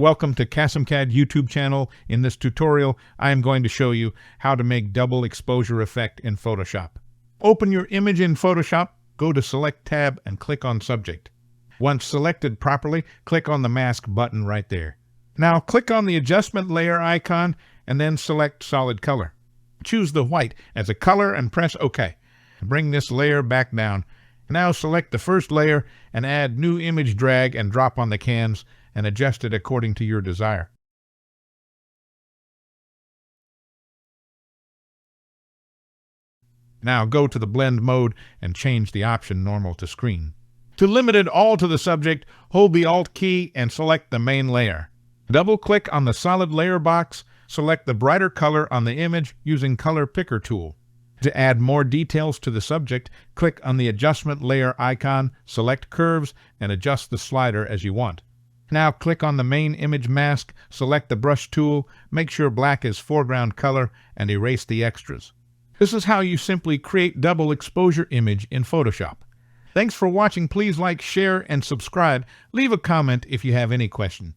Welcome to QasimCad YouTube channel. In this tutorial, I am going to show you how to make double exposure effect in Photoshop. Open your image in Photoshop, go to Select tab and click on Subject. Once selected properly, click on the Mask button right there. Now click on the Adjustment Layer icon and then select Solid Color. Choose the white as a color and press OK. Bring this layer back down. Now select the first layer and add New Image, drag and drop on the cans and adjust it according to your desire. Now go to the blend mode and change the option normal to screen. To limit it all to the subject, hold the Alt key and select the main layer. Double-click on the solid layer box, select the brighter color on the image using Color Picker tool. To add more details to the subject, click on the Adjustment Layer icon, select Curves, and adjust the slider as you want. Now click on the main image mask, select the brush tool, make sure black is foreground color, and erase the extras. This is how you simply create double exposure image in Photoshop. Thanks for watching. Please like, share, and subscribe. Leave a comment if you have any question.